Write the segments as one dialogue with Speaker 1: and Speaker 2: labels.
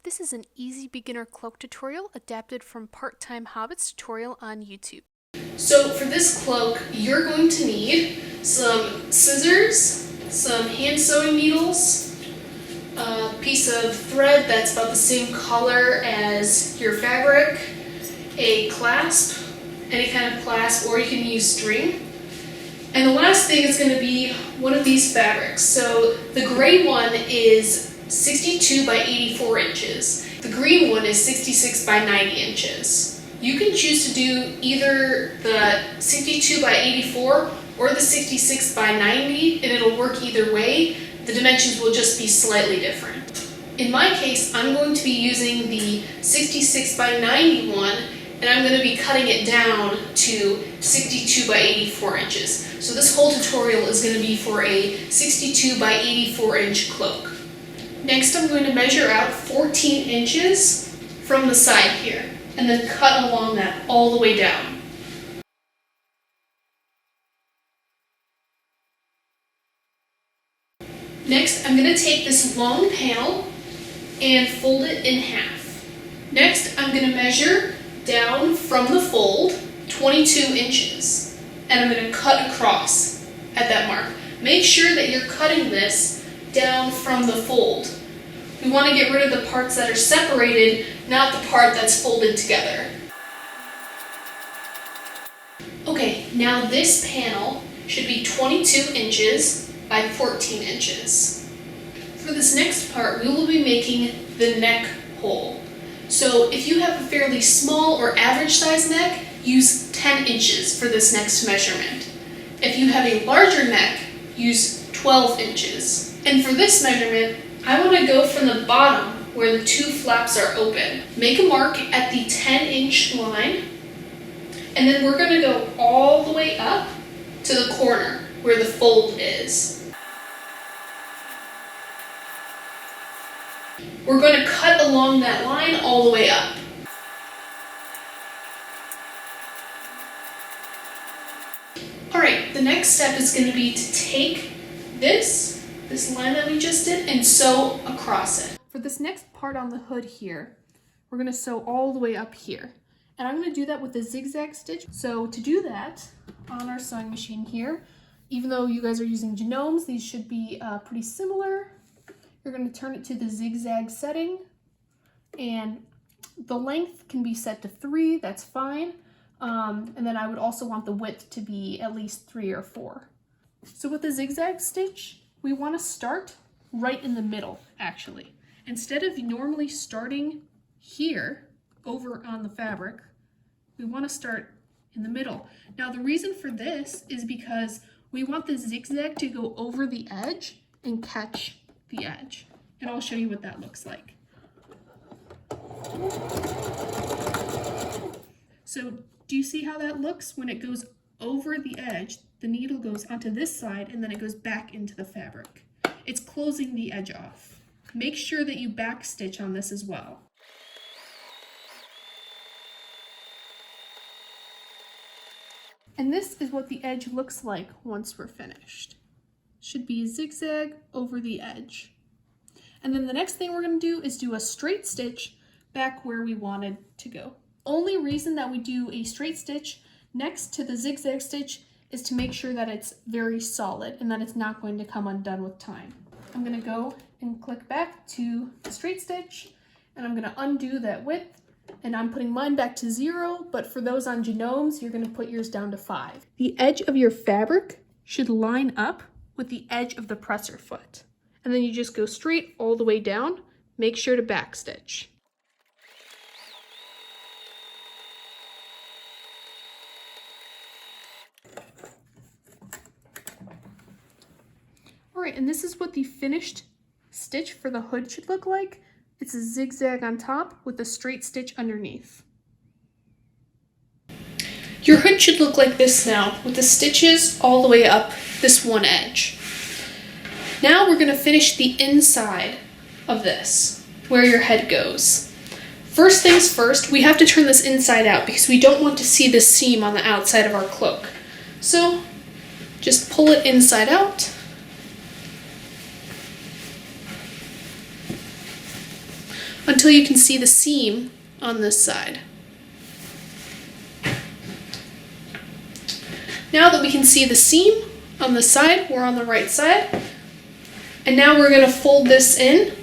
Speaker 1: This is an easy beginner cloak tutorial adapted from Time Hobbit's tutorial on YouTube.
Speaker 2: So for this cloak, you're going to need some scissors, some hand sewing needles, a piece of thread that's about the same color as your fabric, a clasp, any kind of clasp, or you can use string. And the last thing is going to be one of these fabrics. So the gray one is 62 by 84 inches. The green one is 66 by 90 inches. You can choose to do either the 62 by 84 or the 66 by 90, and it'll work either way. The dimensions will just be slightly different. In my case, I'm going to be using the 66 by 90 one, and I'm going to be cutting it down to 62 by 84 inches. So this whole tutorial is going to be for a 62 by 84 inch cloak. Next, I'm going to measure out 14 inches from the side here, and then cut along that all the way down. Next, I'm going to take this long panel and fold it in half. Next, I'm going to measure down from the fold 22 inches, and I'm going to cut across at that mark. Make sure that you're cutting this down from the fold. We want to get rid of the parts that are separated, not the part that's folded together. Okay, now this panel should be 22 inches by 14 inches. For this next part, we will be making the neck hole. So if you have a fairly small or average size neck, use 10 inches for this next measurement. If you have a larger neck, use 12 inches. And for this measurement, I want to go from the bottom where the two flaps are open. Make a mark at the 10-inch line, and then we're going to go all the way up to the corner where the fold is. We're going to cut along that line all the way up. Alright, the next step is going to be to take this line that we just did and sew across it.
Speaker 1: For this next part on the hood here, we're going to sew all the way up here. And I'm going to do that with a zigzag stitch. So to do that, on our sewing machine here, even though you guys are using genomes, these should be pretty similar. You're going to turn it to the zigzag setting, and the length can be set to 3, that's fine. And then I would also want the width to be at least 3 or 4. So with the zigzag stitch, we want to start right in the middle, actually. Instead of normally starting here over on the fabric, we want to start in the middle. Now the reason for this is because we want the zigzag to go over the edge and catch the edge. And I'll show you what that looks like. So do you see how that looks when it goes over the edge? The needle goes onto this side and then it goes back into the fabric. It's closing the edge off. Make sure that you back stitch on this as well. And this is what the edge looks like once we're finished. Should be a zigzag over the edge. And then the next thing we're going to do is do a straight stitch back where we wanted to go. Only reason that we do a straight stitch next to the zigzag stitch is to make sure that it's very solid and that it's not going to come undone with time. I'm going to go and click back to the straight stitch, and I'm going to undo that width, and I'm putting mine back to 0, but for those on genomes, you're going to put yours down to 5. The edge of your fabric should line up with the edge of the presser foot, and then you just go straight all the way down. Make sure to back stitch. Alright, and this is what the finished stitch for the hood should look like. It's a zigzag on top with a straight stitch underneath.
Speaker 2: Your hood should look like this now, with the stitches all the way up this one edge. Now we're going to finish the inside of this, where your head goes. First things first, we have to turn this inside out because we don't want to see the seam on the outside of our cloak. So just pull it inside out. until you can see the seam on this side. Now that we can see the seam on the side, we're on the right side. And now we're going to fold this in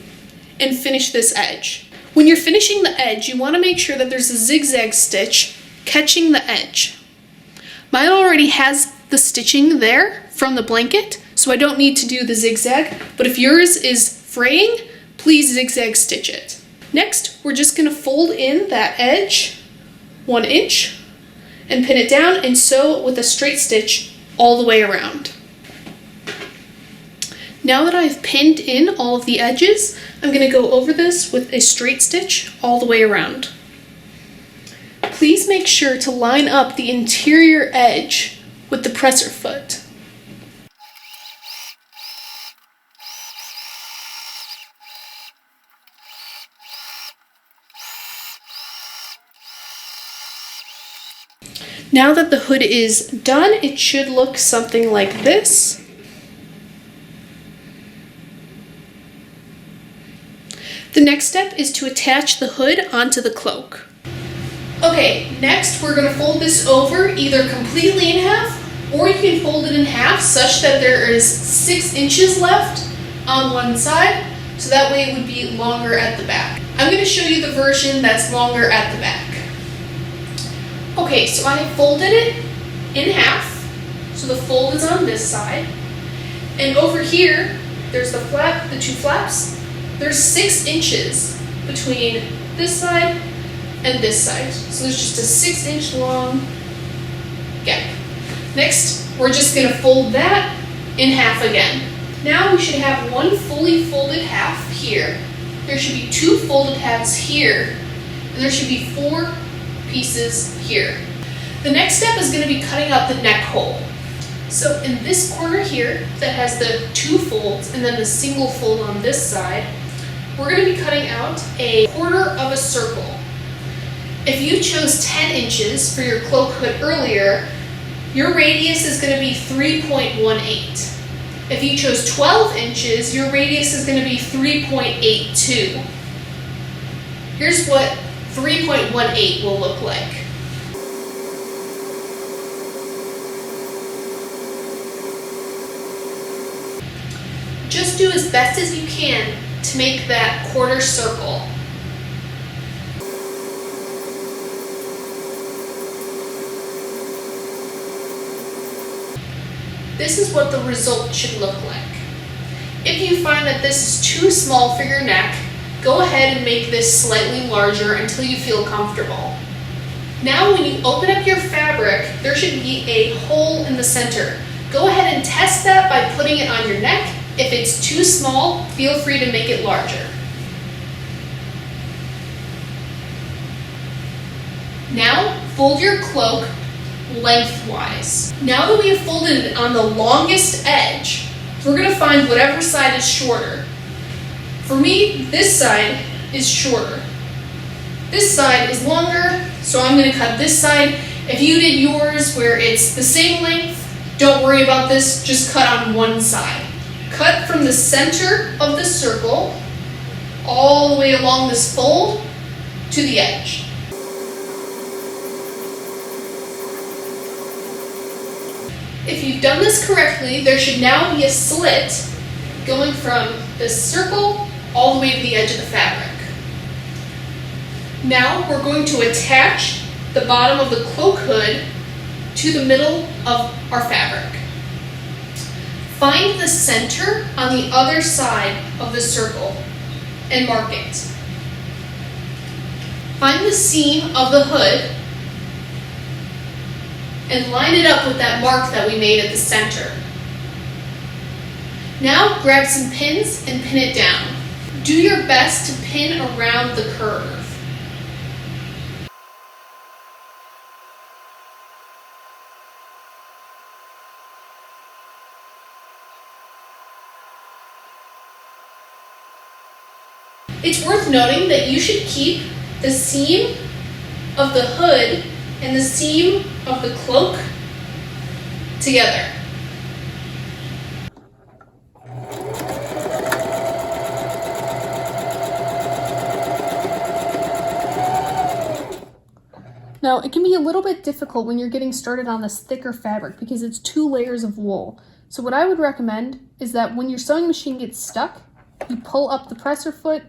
Speaker 2: and finish this edge. When you're finishing the edge, you want to make sure that there's a zigzag stitch catching the edge. Mine already has the stitching there from the blanket, so I don't need to do the zigzag, but if yours is fraying, please zigzag stitch it. Next, we're just going to fold in that edge 1 inch and pin it down and sew with a straight stitch all the way around. Now that I've pinned in all of the edges, I'm going to go over this with a straight stitch all the way around. Please make sure to line up the interior edge with the presser foot. Now that the hood is done, it should look something like this. The next step is to attach the hood onto the cloak. Okay, next we're going to fold this over either completely in half, or you can fold it in half such that there is 6 inches left on one side, so that way it would be longer at the back. I'm going to show you the version that's longer at the back. Okay, so I have folded it in half, so the fold is on this side, and over here, there's the flap, the 2 flaps. There's 6 inches between this side and this side. So there's just a 6-inch long gap. Next, we're just going to fold that in half again. Now we should have 1 fully folded half here. There should be 2 folded halves here. And there should be 4 pieces here. The next step is going to be cutting out the neck hole. So in this corner here that has the 2 folds and then the single fold on this side, we're going to be cutting out a 1/4 of a circle. If you chose 10 inches for your cloak hood earlier, your radius is going to be 3.18. If you chose 12 inches, your radius is going to be 3.82. Here's what 3.18 will look like. Just do as best as you can to make that 1/4 circle. This is what the result should look like. If you find that this is too small for your neck, go ahead and make this slightly larger until you feel comfortable. Now when you open up your fabric, there should be a hole in the center. Go ahead and test that by putting it on your neck. If it's too small, feel free to make it larger. Now, fold your cloak lengthwise. Now that we have folded it on the longest edge, we're going to find whatever side is shorter. For me, this side is shorter. This side is longer, so I'm going to cut this side. If you did yours where it's the same length, don't worry about this, just cut on one side. Cut from the center of the circle all the way along this fold to the edge. If you've done this correctly, there should now be a slit going from this circle all the way to the edge of the fabric. Now we're going to attach the bottom of the cloak hood to the middle of our fabric. Find the center on the other side of the circle and mark it. Find the seam of the hood and line it up with that mark that we made at the center. Now grab some pins and pin it down. Do your best to pin around the curve. It's worth noting that you should keep the seam of the hood and the seam of the cloak together.
Speaker 1: Now, it can be a little bit difficult when you're getting started on this thicker fabric because it's 2 layers of wool. So what I would recommend is that when your sewing machine gets stuck, you pull up the presser foot,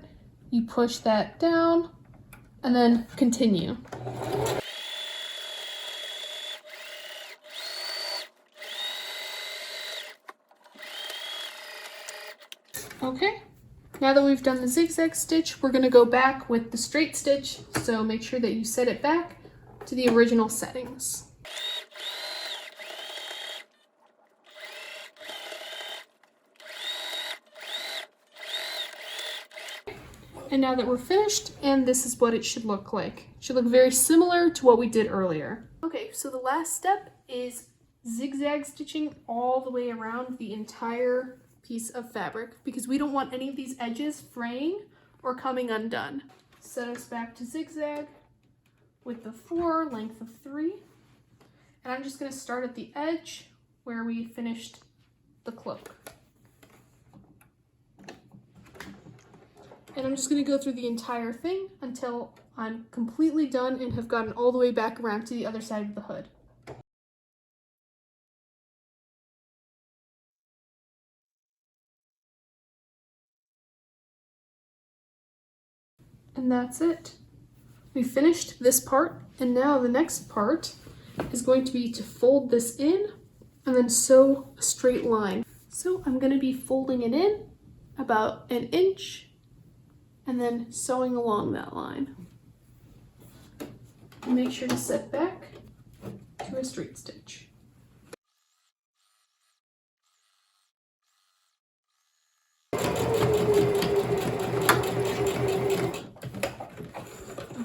Speaker 1: you push that down, and then continue. Okay, now that we've done the zigzag stitch, we're going to go back with the straight stitch, so make sure that you set it back to the original settings. And now that we're finished, and this is what it should look like. It should look very similar to what we did earlier. Okay, so the last step is zigzag stitching all the way around the entire piece of fabric because we don't want any of these edges fraying or coming undone. Set us back to zigzag with the 4, length of 3. And I'm just going to start at the edge where we finished the cloak. And I'm just going to go through the entire thing until I'm completely done and have gotten all the way back around to the other side of the hood. And that's it. We finished this part, and now the next part is going to be to fold this in and then sew a straight line. So I'm going to be folding it in about 1 inch and then sewing along that line. And make sure to set back to a straight stitch.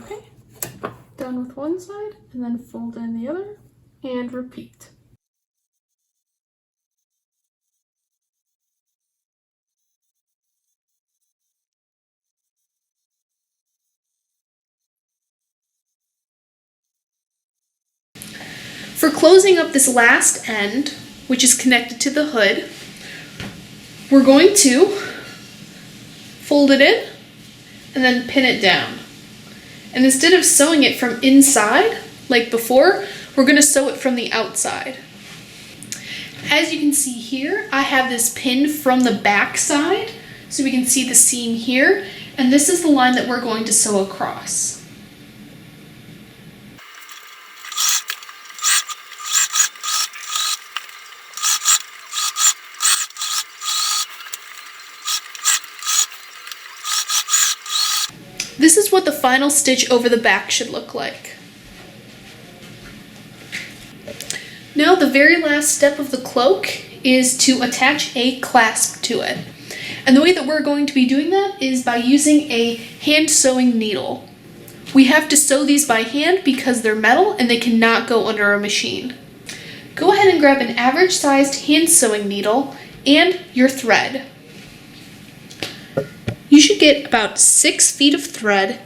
Speaker 1: Okay, done with one side, and then fold in the other, and repeat.
Speaker 2: For closing up this last end, which is connected to the hood, we're going to fold it in and then pin it down. And instead of sewing it from inside, like before, we're going to sew it from the outside. As you can see here, I have this pinned from the back side, so we can see the seam here, and this is the line that we're going to sew across. This is what the final stitch over the back should look like. Now the very last step of the cloak is to attach a clasp to it. And the way that we're going to be doing that is by using a hand sewing needle. We have to sew these by hand because they're metal and they cannot go under a machine. Go ahead and grab an average sized hand sewing needle and your thread. You should get about 6 feet of thread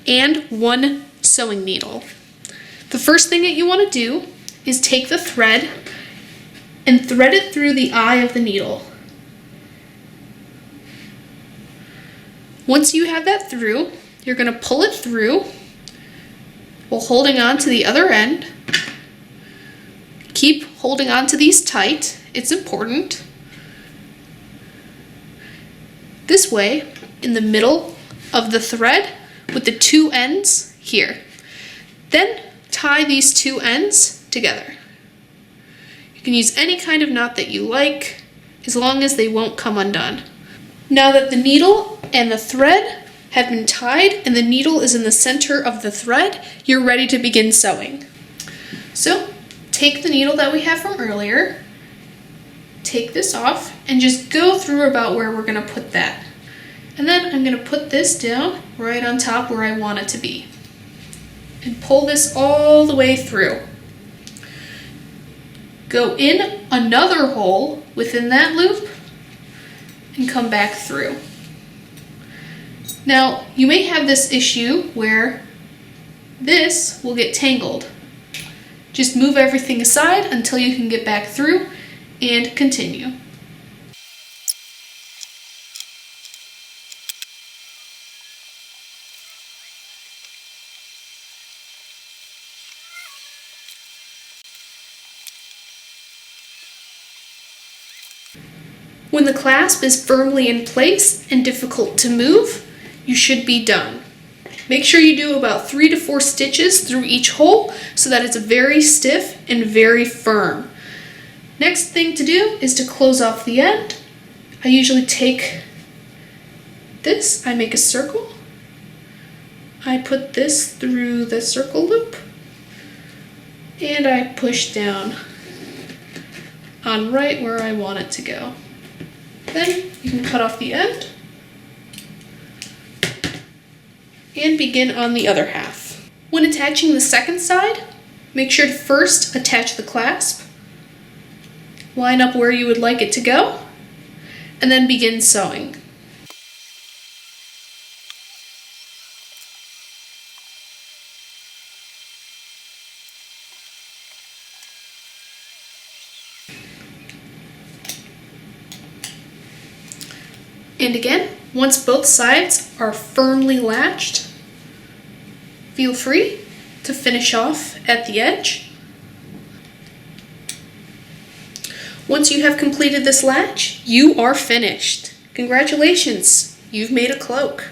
Speaker 2: and 1 sewing needle. The first thing that you want to do is take the thread and thread it through the eye of the needle. Once you have that through, you're going to pull it through while holding on to the other end. Keep holding on to these tight, it's important. This way, in the middle of the thread with the 2 ends here. Then tie these 2 ends together. You can use any kind of knot that you like as long as they won't come undone. Now that the needle and the thread have been tied and the needle is in the center of the thread, you're ready to begin sewing. So take the needle that we have from earlier, take this off, and just go through about where we're going to put that. And then I'm going to put this down right on top where I want it to be. And pull this all the way through. Go in another hole within that loop and come back through. Now, you may have this issue where this will get tangled. Just move everything aside until you can get back through and continue. When the clasp is firmly in place and difficult to move, you should be done. Make sure you do about 3 to 4 stitches through each hole so that it's very stiff and very firm. Next thing to do is to close off the end. I usually take this, I make a circle. I put this through the circle loop and I push down on right where I want it to go. Then you can cut off the end and begin on the other half. When attaching the second side, make sure to first attach the clasp, line up where you would like it to go, and then begin sewing. And again, once both sides are firmly latched, feel free to finish off at the edge. Once you have completed this latch, you are finished. Congratulations, you've made a cloak.